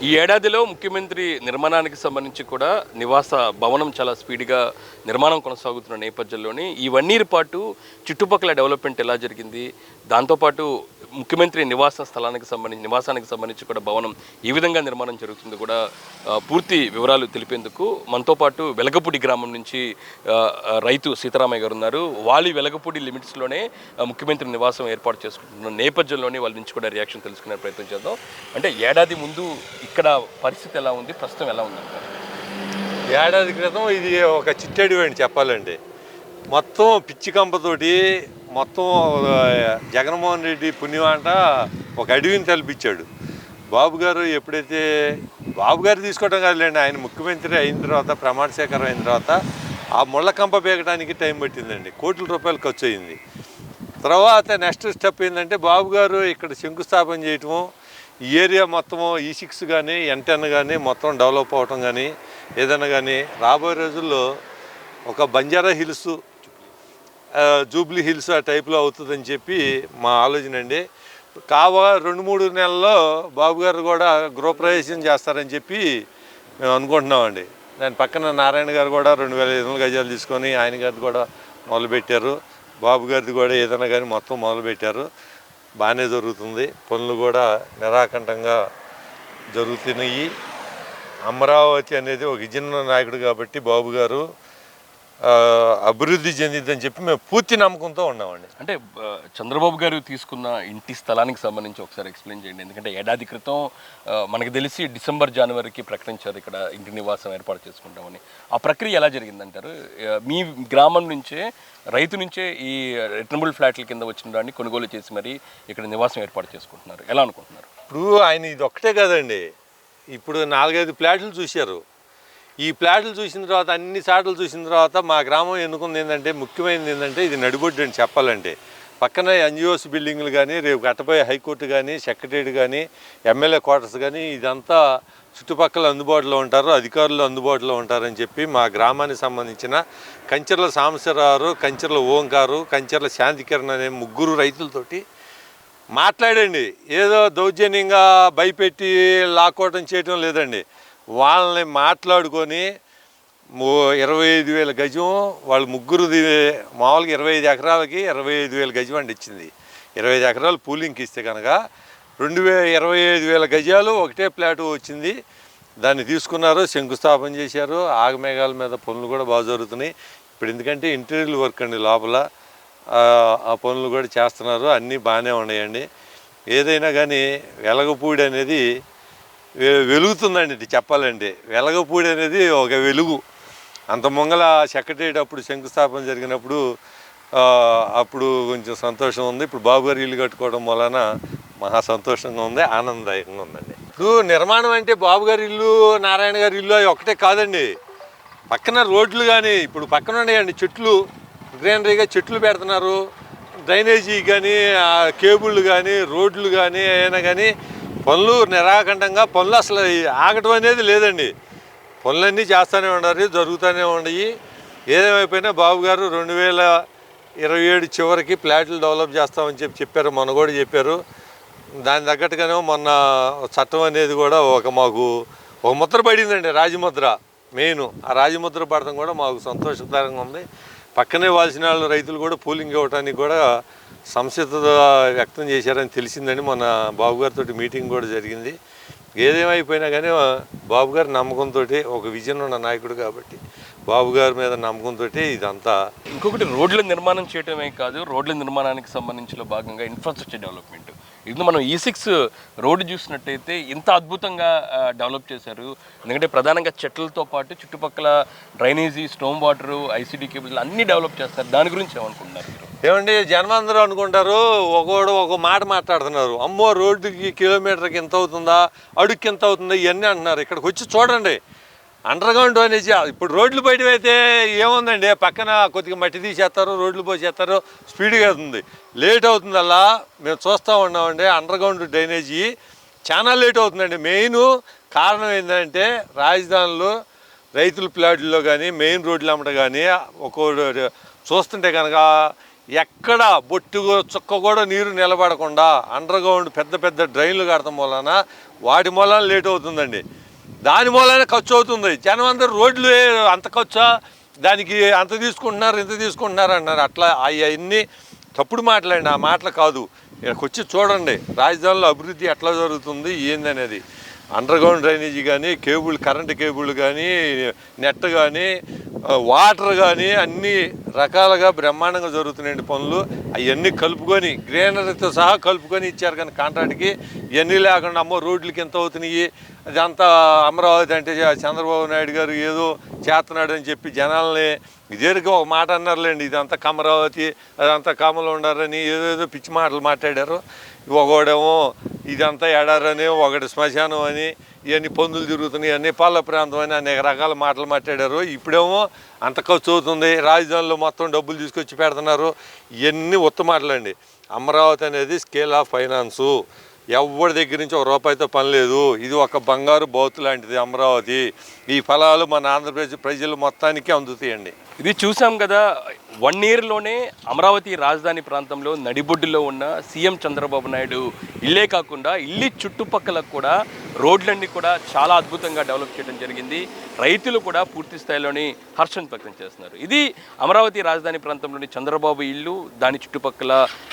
ఈ ఏడాదిలో ముఖ్యమంత్రి నిర్మాణానికి సంబంధించి కూడా నివాస భవనం చాలా స్పీడ్గా నిర్మాణం కొనసాగుతున్న నేపథ్యంలోని ఈ 1 ఇయర్ పాటు చుట్టుపక్కల డెవలప్మెంట్ ఎలా జరిగింది, దాంతోపాటు ముఖ్యమంత్రి నివాసానికి సంబంధించి కూడా భవనం ఏ విధంగా నిర్మాణం జరుగుతుంది కూడా పూర్తి వివరాలు తెలిపేందుకు మనతో పాటు వెలగపూడి గ్రామం నుంచి రైతు సీతారామయ్య గారు ఉన్నారు. వాళ్ళు వెలగపూడి లిమిట్స్లోనే ముఖ్యమంత్రి నివాసం ఏర్పాటు చేసుకుంటున్న నేపథ్యంలోనే వాళ్ళ నుంచి కూడా రియాక్షన్ తెలుసుకునే ప్రయత్నం చేద్దాం. అంటే ఏడాది ముందు ఇక్కడ పరిస్థితి ఎలా ఉంది, ప్రస్తుతం ఎలా ఉందంటారు? ఏడాది క్రితం ఇది ఒక చిట్టడి అని చెప్పాలండి. మొత్తం పిచ్చి కంపతోటి మొత్తం జగన్మోహన్ రెడ్డి పుణ్యమంట ఒక అడవిని తలపించాడు. బాబు గారు ఎప్పుడైతే బాబు గారు తీసుకోవడం కాదులేండి, ఆయన ముఖ్యమంత్రి అయిన తర్వాత ప్రమాణ స్వీకారం అయిన తర్వాత ఆ ముళ్ళ కంప పీకడానికి టైం పట్టిందండి. కోట్ల రూపాయలు ఖర్చు అయింది. తర్వాత నెక్స్ట్ స్టెప్ ఏంటంటే బాబు గారు ఇక్కడ శంకుస్థాపన చేయటము, ఈ ఏరియా మొత్తము E6 కానీ N10 కానీ మొత్తం డెవలప్ అవటం కానీ ఏదైనా కానీ రాబోయే రోజుల్లో ఒక బంజారా హిల్స్, జూబ్లీ హిల్స్ ఆ టైప్లో అవుతుందని చెప్పి మా ఆలోచన అండి. 2-3 నెలల్లో బాబు గారు కూడా గృహప్రవేశం చేస్తారని చెప్పి మేము అనుకుంటున్నామండి. దాని పక్కన నారాయణ గారు కూడా 2500 గజాలు తీసుకొని ఆయన గారిది కూడా మొదలుపెట్టారు. బాబు గారిది కూడా ఏదైనా కానీ మొత్తం మొదలుపెట్టారు. బాగానే జరుగుతుంది. పనులు కూడా నిరాకంఠంగా జరుగుతున్నాయి. అమరావతి అనేది ఒక విజన నాయకుడు కాబట్టి బాబు గారు అభివృద్ధి చెందిద్దని చెప్పి మేము పూర్తి నమ్మకంతో ఉన్నామండి. అంటే చంద్రబాబు గారు తీసుకున్న ఇంటి స్థలానికి సంబంధించి ఒకసారి ఎక్స్ప్లెయిన్ చేయండి. ఎందుకంటే ఏడాది క్రితం మనకు తెలిసి డిసెంబర్-జనవరికి ప్రకటించారు ఇక్కడ ఇంటి నివాసం ఏర్పాటు చేసుకుంటామని. ఆ ప్రక్రియ ఎలా జరిగిందంటారు? మీ గ్రామం నుంచే రైతు నుంచే ఈ రిటర్నబుల్ ఫ్లాట్ల కింద వచ్చిన దాన్ని కొనుగోలు చేసి మరి ఇక్కడ నివాసం ఏర్పాటు చేసుకుంటున్నారు, ఎలా అనుకుంటున్నారు? ఇప్పుడు ఆయన ఇది ఒక్కటే కదండి, ఇప్పుడు 4-5 ఫ్లాట్లు చూశారు. ఈ ఫ్లాట్లు చూసిన తర్వాత అన్ని సార్లు చూసిన తర్వాత మా గ్రామం ఎన్నుకుంది ఏంటంటే, ముఖ్యమైనది ఏంటంటే ఇది నడిబొడ్డు అని చెప్పాలంటే. పక్కన NGOs బిల్డింగ్లు కానీ, రేపు కట్టబోయే హైకోర్టు కానీ, సెక్రటరీ కానీ, ఎమ్మెల్యే క్వార్టర్స్ కానీ ఇదంతా చుట్టుపక్కల అందుబాటులో ఉంటారు, అధికారులు అందుబాటులో ఉంటారని చెప్పి మా గ్రామానికి సంబంధించిన కంచెర్ల సాంబశివరావు, కంచెర్ల ఓంకారు, కంచెర్ల శాంతికిరణ్ అనే 3 రైతులతోటి మాట్లాడండి. ఏదో దౌర్జన్యంగా భయపెట్టి లాక్కోవడం చేయటం లేదండి. వాళ్ళని మాట్లాడుకొని 25,000 గజం వాళ్ళు ముగ్గురుది మామూలుగా 25 ఎకరాలకి 25,000 గజం అండి ఇచ్చింది. 25 ఎకరాలు పూలింగ్కి ఇస్తే కనుక 25,000 గజాలు ఒకటే ప్లాటు వచ్చింది. దాన్ని తీసుకున్నారు, శంకుస్థాపన చేశారు. ఆగమేఘాల మీద పనులు కూడా బాగా జరుగుతున్నాయి. ఇప్పుడు ఎందుకంటే ఇంటీరియర్ వర్క్ అండి, లోపల ఆ పనులు కూడా చేస్తున్నారు. అన్నీ బాగానే ఉన్నాయండి. ఏదైనా కానీ వెలగపూడి అనేది వెలుగుతుందండి చెప్పాలంటే. వెలగపూడి అనేది ఒక వెలుగు. అంత ముంగల సెక్రటరియట్ అప్పుడు శంకుస్థాపన జరిగినప్పుడు అప్పుడు కొంచెం సంతోషం ఉంది. ఇప్పుడు బాబు గారు ఇల్లు కట్టుకోవడం వలన మహా సంతోషంగా ఉంది, ఆనందదాయకంగా ఉందండి. ఇప్పుడు నిర్మాణం అంటే బాబు గారి ఇల్లు, నారాయణ గారి ఇల్లు అవి ఒకటే కాదండి. పక్కన రోడ్లు కానీ ఇప్పుడు పక్కన ఉన్నాయండి, చెట్లు గ్రీనరీగా చెట్లు పెడుతున్నారు. డ్రైనేజీ కానీ, కేబుళ్ళు కానీ, రోడ్లు కానీ అయినా కానీ పనులు నిరాకంఠంగా పనులు అసలు ఆగటం అనేది లేదండి. పనులన్నీ చేస్తూనే ఉండాలి, జరుగుతూనే ఉన్నాయి. ఏదేమైపోయినా బాబు గారు 2027 చివరికి ఫ్లాట్లు డెవలప్ చేస్తామని చెప్పారు, మొన్న కూడా చెప్పారు. దాని తగ్గట్టుగానే మొన్న చట్టం అనేది కూడా మాకు ఒక ముద్ర పడిందండి, రాజముద్ర మెయిన్. ఆ రాజముద్ర పడటం కూడా మాకు సంతోషకరంగా ఉంది. పక్కనే వాల్సిన వాళ్ళు రైతులు కూడా పూలింగ్ ఇవ్వడానికి కూడా సంసిద్ధత వ్యక్తం చేశారని తెలిసిందని మన బాబు గారితో మీటింగ్ కూడా జరిగింది. ఏదేమైపోయినా కానీ బాబు గారి నమ్మకంతో, ఒక విజన్ ఉన్న నాయకుడు కాబట్టి బాబు గారి మీద నమ్మకంతో ఇదంతా. ఇంకొకటి రోడ్ల నిర్మాణం చేయడమే కాదు, రోడ్ల నిర్మాణానికి సంబంధించిన భాగంగా ఇన్ఫ్రాస్ట్రక్చర్ డెవలప్మెంట్. ఇది మనం E6 రోడ్డు చూసినట్టయితే ఇంత అద్భుతంగా డెవలప్ చేశారు. ఎందుకంటే ప్రధానంగా చెట్లతో పాటు చుట్టుపక్కల drainage, storm water, ICD cables అన్నీ డెవలప్ చేస్తారు. దాని గురించి ఏమనుకుంటున్నారు మీరు? ఏమండి, జనం అందరూ అనుకుంటారు, ఒక మాట మాట్లాడుతున్నారు, అమ్మో రోడ్డుకి కిలోమీటర్కి ఎంత అవుతుందా, అడుగుకి ఎంత అవుతుందా, ఇవన్నీ అంటున్నారు. ఇక్కడికి వచ్చి చూడండి, అండర్గ్రౌండ్ అనేది. ఇప్పుడు రోడ్లు బయట అయితే ఏముందండి, పక్కన కొద్దిగా మట్టి తీసేస్తారు, రోడ్లు పోసేస్తారు, స్పీడ్గా అవుతుంది. లేట్ అవుతుంది అలా మేము చూస్తూ ఉన్నామండి. అండర్గ్రౌండ్ డ్రైనేజీ చాలా లేట్ అవుతుందండి. మెయిన్ కారణం ఏంటంటే రాజధానిలో రైతుల ప్లాట్లలో కానీ మెయిన్ రోడ్లు అమ్మట కానీ చూస్తుంటే కనుక ఎక్కడ బొట్టు చుక్క కూడా నీరు నిలబడకుండా అండర్ గ్రౌండ్ పెద్ద పెద్ద డ్రైన్లు కడతాం వలన వాటి మూలన లేట్ అవుతుందండి. దాని మూలన ఖర్చు అవుతుంది. జనం అందరూ రోడ్లు అంత ఖర్చా, దానికి అంత తీసుకుంటున్నారు ఇంత తీసుకుంటున్నారు అన్నారు. అట్లా అవన్నీ తప్పుడు మాటలండి, ఆ మాటలు కాదు. ఇక్కడికి వచ్చి చూడండి రాజధానిలో అభివృద్ధి ఎట్లా జరుగుతుంది ఏందనేది. అండర్ గ్రౌండ్ డ్రైనేజీ కానీ, కరెంటు కేబుల్ కానీ, నెట్ కానీ, వాటర్ కానీ అన్ని రకాలుగా బ్రహ్మాండంగా జరుగుతున్నాయండి పనులు. అవన్నీ కలుపుకొని గ్రీనరీతో సహా కలుపుకొని ఇచ్చారు. కానీ కాంట్రాక్ట్కి ఇవన్నీ లేకుండా అమ్మో రోడ్లకి ఎంత అవుతున్నాయి, అదంతా అమరావతి అంటే చంద్రబాబు నాయుడు గారు ఏదో చేస్తున్నాడు అని చెప్పి జనాల్ని ఇదేరికి ఒక మాట అన్నారులేండి, ఇదంతా అమరావతి అదంతా కామలో ఉండారని ఏదేదో పిచ్చి మాటలు మాట్లాడారు. ఒకడేమో ఇదంతా ఎడారని, ఒకటి శ్మశానం అని, ఇవన్నీ పందులు తిరుగుతున్నాయి, అన్నీ పల్ల ప్రాంతం అని అనేక రకాల మాటలు మాట్లాడారు. ఇప్పుడేమో అంత ఖర్చు అవుతుంది, రాజధానిలో మొత్తం డబ్బులు తీసుకొచ్చి పెడుతున్నారు. ఇవన్నీ ఉత్త మాటలండి. అమరావతి అనేది స్కేల్ ఆఫ్ ఫైనాన్సు. ఎవరి దగ్గర నుంచి ఒక రూపాయితో పని లేదు. ఇది ఒక బంగారు బౌత్ లాంటిది అమరావతి. ఈ ఫలాలు మన ఆంధ్రప్రదేశ్ ప్రజలు మొత్తానికి అందుతాయండి. ఇది చూసాం కదా, 1 ఇయర్లోనే అమరావతి రాజధాని ప్రాంతంలో నడిబొడ్డులో ఉన్న సీఎం చంద్రబాబు నాయుడు ఇల్లే కాకుండా ఇల్లు చుట్టుపక్కల కూడా రోడ్లన్నీ కూడా చాలా అద్భుతంగా డెవలప్ చేయడం జరిగింది. రైతులు కూడా పూర్తి స్థాయిలోని హర్షం వ్యక్తం చేస్తున్నారు. ఇది అమరావతి రాజధాని ప్రాంతంలోని చంద్రబాబు ఇల్లు, దాని చుట్టుపక్కల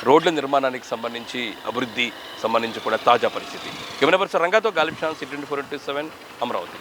రోడ్ల నిర్మాణానికి సంబంధించి అభివృద్ధి సంబంధించి కూడా తాజా పరిస్థితి. కెమెరా పర్సన్ రంగాతో గాలిబ్ షాన్, City 24/7 అమరావతి.